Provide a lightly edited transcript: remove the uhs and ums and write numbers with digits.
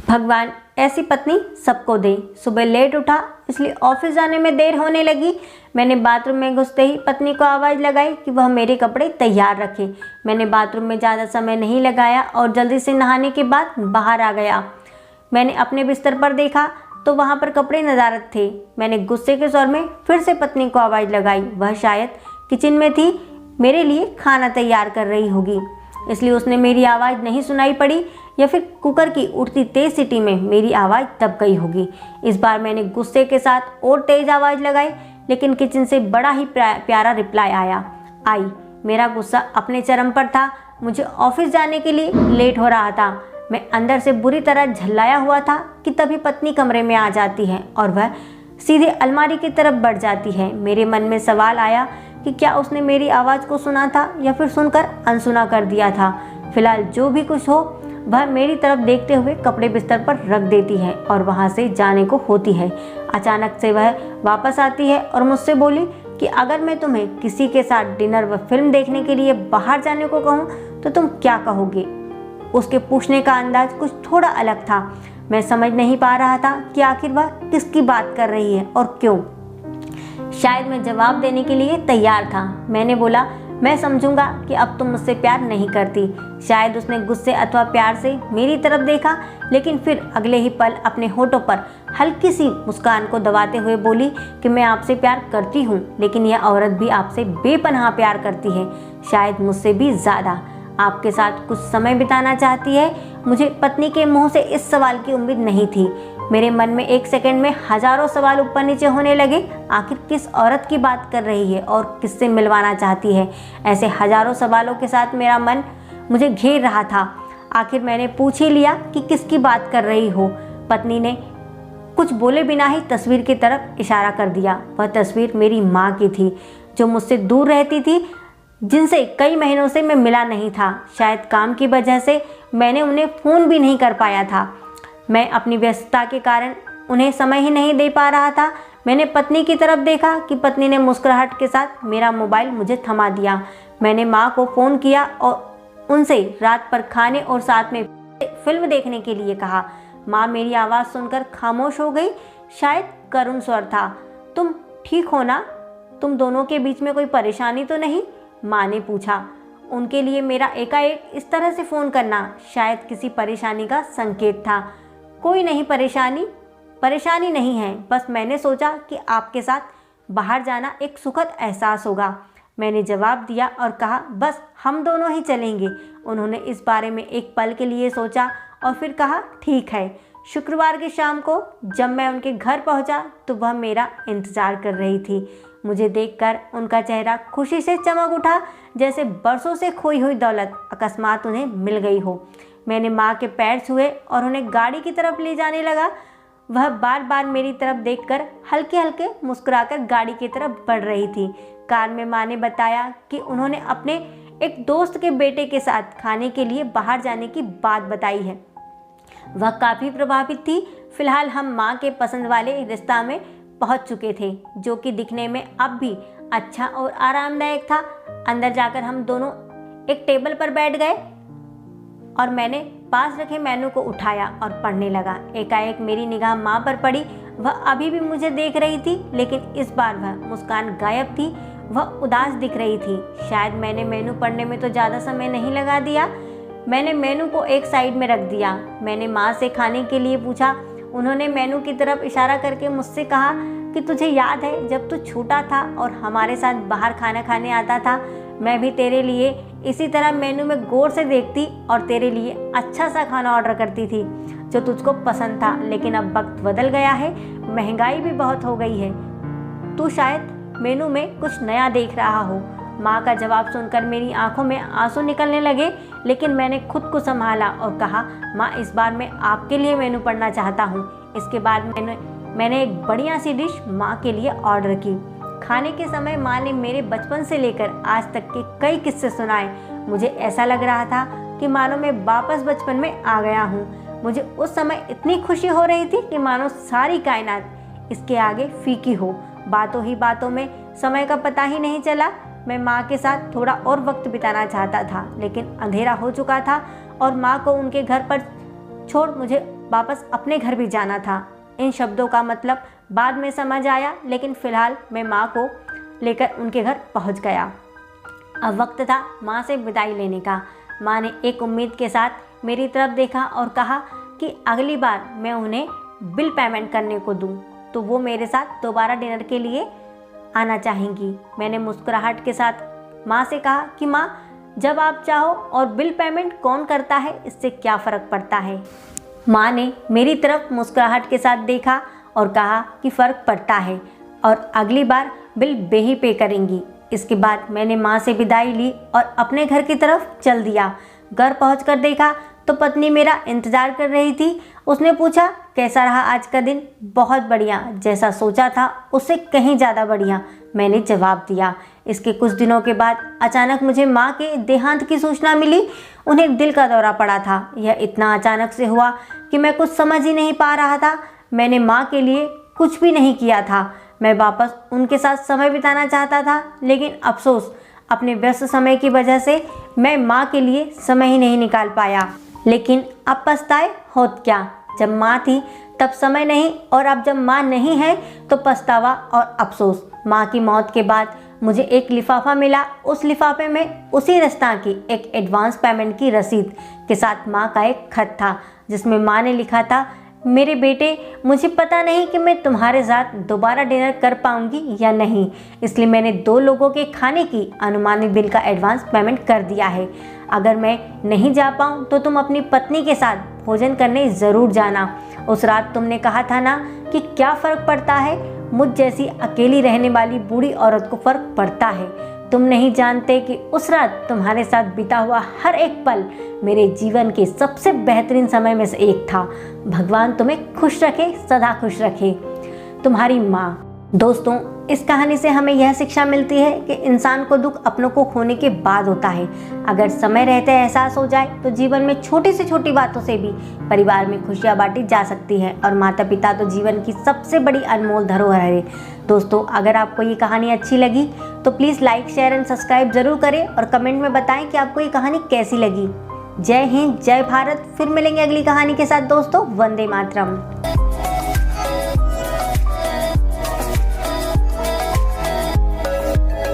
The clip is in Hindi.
भगवान ऐसी पत्नी सबको दे। सुबह लेट उठा इसलिए ऑफिस जाने में देर होने लगी। मैंने बाथरूम में घुसते ही पत्नी को आवाज़ लगाई कि वह मेरे कपड़े तैयार रखे। मैंने बाथरूम में ज़्यादा समय नहीं लगाया और जल्दी से नहाने के बाद बाहर आ गया। मैंने अपने बिस्तर पर देखा तो वहाँ पर कपड़े नदारद थे। मैंने गुस्से के स्वर में फिर से पत्नी को आवाज़ लगाई। वह शायद किचन में थी, मेरे लिए खाना तैयार कर रही होगी, इसलिए उसने मेरी आवाज़ नहीं सुनाई पड़ी, या फिर कुकर की उठती तेज़ सीटी में मेरी आवाज़ दब गई होगी। इस बार मैंने गुस्से के साथ और तेज़ आवाज़ लगाई, लेकिन किचन से बड़ा ही प्यारा रिप्लाई आई। मेरा गुस्सा अपने चरम पर था। मुझे ऑफिस जाने के लिए लेट हो रहा था। मैं अंदर से बुरी तरह झल्लाया हुआ था कि तभी पत्नी कमरे में आ जाती है और वह सीधे अलमारी की तरफ बढ़ जाती है। मेरे मन में सवाल आया कि क्या उसने मेरी आवाज़ को सुना था या फिर सुनकर अनसुना कर दिया था। फिलहाल जो भी कुछ हो, वह मेरी तरफ देखते हुए कपड़े बिस्तर पर रख देती है और वहाँ से जाने को होती है। अचानक से वह वापस आती है और मुझसे बोली कि अगर मैं तुम्हें किसी के साथ डिनर व फिल्म देखने के लिए बाहर जाने को कहूँ तो तुम क्या कहोगे। उसके पूछने का अंदाज कुछ थोड़ा अलग था। मैं समझ नहीं पा रहा था कि आखिर वह किसकी बात कर रही है और क्यों। शायद मैं जवाब देने के लिए तैयार था। मैंने बोला, मैं समझूंगा कि अब तुम मुझसे प्यार नहीं करती। शायद उसने गुस्से अथवा प्यार से मेरी तरफ देखा, लेकिन फिर अगले ही पल अपने होठों पर हल्की सी मुस्कान को दबाते हुए बोली कि मैं आपसे प्यार करती हूँ, लेकिन यह औरत भी आपसे बेपनाह प्यार करती है, शायद मुझसे भी ज़्यादा। आपके साथ कुछ समय बिताना चाहती है। मुझे पत्नी के मुंह से इस सवाल की उम्मीद नहीं थी। मेरे मन में एक सेकंड में हजारों सवाल ऊपर नीचे होने लगे। आखिर किस औरत की बात कर रही है और किससे मिलवाना चाहती है। ऐसे हजारों सवालों के साथ मेरा मन मुझे घेर रहा था। आखिर मैंने पूछ ही लिया कि किसकी बात कर रही हो। पत्नी ने कुछ बोले बिना ही तस्वीर की तरफ इशारा कर दिया। वह तस्वीर मेरी माँ की थी, जो मुझसे दूर रहती थी, जिनसे कई महीनों से मैं मिला नहीं था। शायद काम की वजह से मैंने उन्हें फ़ोन भी नहीं कर पाया था। मैं अपनी व्यस्तता के कारण उन्हें समय ही नहीं दे पा रहा था। मैंने पत्नी की तरफ देखा कि पत्नी ने मुस्कुराहट के साथ मेरा मोबाइल मुझे थमा दिया। मैंने माँ को फ़ोन किया और उनसे रात पर खाने और साथ में फिल्म देखने के लिए कहा। माँ मेरी आवाज़ सुनकर खामोश हो गई। शायद करुण स्वर था। तुम ठीक हो ना? तुम दोनों के बीच में कोई परेशानी तो नहीं? माँ ने पूछा। उनके लिए मेरा एकाएक इस तरह से फ़ोन करना शायद किसी परेशानी का संकेत था। कोई नहीं, परेशानी नहीं है, बस मैंने सोचा कि आपके साथ बाहर जाना एक सुखद एहसास होगा। मैंने जवाब दिया और कहा, बस हम दोनों ही चलेंगे। उन्होंने इस बारे में एक पल के लिए सोचा और फिर कहा, ठीक है। शुक्रवार की शाम को जब मैं उनके घर पहुंचा तो वह मेरा इंतज़ार कर रही थी। मुझे देखकर उनका चेहरा खुशी से चमक उठा, जैसे बरसों से खोई हुई दौलत अकस्मात उन्हें मिल गई हो। मैंने माँ के पैर छुए और उन्हें गाड़ी की तरफ ले जाने लगा। वह बार बार मेरी तरफ देखकर हल्के हल्के मुस्कुराकर गाड़ी की तरफ बढ़ रही थी। कार में माँ ने बताया कि उन्होंने अपने एक दोस्त के बेटे के साथ खाने के लिए बाहर जाने की बात बताई है। वह काफ़ी प्रभावित थी। फिलहाल हम माँ के पसंद वाले रिश्ता में पहुंच चुके थे, जो कि दिखने में अब भी अच्छा और आरामदायक था। अंदर जाकर हम दोनों एक टेबल पर बैठ गए और मैंने पास रखे मेनू को उठाया और पढ़ने लगा। एकाएक मेरी निगाह माँ पर पड़ी। वह अभी भी मुझे देख रही थी, लेकिन इस बार वह मुस्कान गायब थी। वह उदास दिख रही थी। शायद मैंने मेनू पढ़ने में तो ज़्यादा समय नहीं लगा दिया। मैंने मेनू को एक साइड में रख दिया। मैंने माँ से खाने के लिए पूछा। उन्होंने मेनू की तरफ इशारा करके मुझसे कहा कि तुझे याद है जब तू छोटा था और हमारे साथ बाहर खाना खाने आता था, मैं भी तेरे लिए इसी तरह मेनू में गौर से देखती और तेरे लिए अच्छा सा खाना ऑर्डर करती थी जो तुझको पसंद था। लेकिन अब वक्त बदल गया है, महंगाई भी बहुत हो गई है, तू शायद मेनू में कुछ नया देख रहा हो। माँ का जवाब सुनकर मेरी आंखों में आंसू निकलने लगे, लेकिन मैंने खुद को संभाला और कहा, माँ इस बार मैं आपके लिए मेनू पढ़ना चाहता हूँ। इसके बाद मैंने एक बढ़िया सी डिश माँ के लिए ऑर्डर की। खाने के समय माँ ने मेरे बचपन से लेकर आज तक के कई किस्से सुनाए। मुझे ऐसा लग रहा था कि मानो मैं वापस बचपन में आ गया हूँ। मुझे उस समय इतनी खुशी हो रही थी कि मानो सारी कायनात इसके आगे फीकी हो। बातों ही बातों में समय का पता ही नहीं चला। मैं माँ के साथ थोड़ा और वक्त बिताना चाहता था, लेकिन अंधेरा हो चुका था और माँ को उनके घर पर छोड़ मुझे वापस अपने घर भी जाना था। इन शब्दों का मतलब बाद में समझ आया, लेकिन फ़िलहाल मैं माँ को लेकर उनके घर पहुँच गया। अब वक्त था माँ से विदाई लेने का। माँ ने एक उम्मीद के साथ मेरी तरफ देखा और कहा कि अगली बार मैं उन्हें बिल पेमेंट करने को दूँ तो वो मेरे साथ दोबारा डिनर के लिए आना चाहेंगी। मैंने मुस्कुराहट के साथ माँ से कहा कि माँ, जब आप चाहो, और बिल पेमेंट कौन करता है इससे क्या फ़र्क पड़ता है। माँ ने मेरी तरफ मुस्कुराहट के साथ देखा और कहा कि फ़र्क पड़ता है और अगली बार बिल वे ही पे करेंगी। इसके बाद मैंने माँ से विदाई ली और अपने घर की तरफ चल दिया। घर पहुंचकर देखा तो पत्नी मेरा इंतज़ार कर रही थी। उसने पूछा, कैसा रहा आज का दिन? बहुत बढ़िया, जैसा सोचा था उससे कहीं ज़्यादा बढ़िया, मैंने जवाब दिया। इसके कुछ दिनों के बाद अचानक मुझे माँ के देहांत की सूचना मिली। उन्हें दिल का दौरा पड़ा था। यह इतना अचानक से हुआ कि मैं कुछ समझ ही नहीं पा रहा था। मैंने माँ के लिए कुछ भी नहीं किया था। मैं वापस उनके साथ समय बिताना चाहता था, लेकिन अफसोस अपने व्यस्त समय की वजह से मैं माँ के लिए समय ही नहीं निकाल पाया। लेकिन अब पछताए होत क्या, जब माँ थी तब समय नहीं, और अब जब माँ नहीं है तो पछतावा और अफसोस। माँ की मौत के बाद मुझे एक लिफाफा मिला। उस लिफाफे में उसी रिश्ता की एक एडवांस पेमेंट की रसीद के साथ माँ का एक खत था, जिसमें माँ ने लिखा था, मेरे बेटे, मुझे पता नहीं कि मैं तुम्हारे साथ दोबारा डिनर कर पाऊंगी या नहीं, इसलिए मैंने 2 लोगों के खाने की अनुमानित बिल का एडवांस पेमेंट कर दिया है। अगर मैं नहीं जा पाऊँ तो तुम अपनी पत्नी के साथ भोजन करने ज़रूर जाना। उस रात तुमने कहा था ना कि क्या फ़र्क पड़ता है, मुझ जैसी अकेली रहने वाली बूढ़ी औरत को फ़र्क पड़ता है। तुम नहीं जानते कि उस रात तुम्हारे साथ बीता हुआ हर एक पल मेरे जीवन के सबसे बेहतरीन समय में से एक था। भगवान तुम्हें खुश रखे, सदा खुश रखे, तुम्हारी माँ। दोस्तों, इस कहानी से हमें यह शिक्षा मिलती है कि इंसान को दुख अपनों को खोने के बाद होता है। अगर समय रहते एहसास हो जाए तो जीवन में छोटी से छोटी बातों से भी परिवार में खुशियाँ बांटी जा सकती हैं, और माता पिता तो जीवन की सबसे बड़ी अनमोल धरोहर है। दोस्तों, अगर आपको ये कहानी अच्छी लगी तो please like, share and subscribe ज़रूर करें और कमेंट में बताएं कि आपको ये कहानी कैसी लगी। जय हिंद, जय भारत। फिर मिलेंगे अगली कहानी के साथ दोस्तों। वंदे मातरम।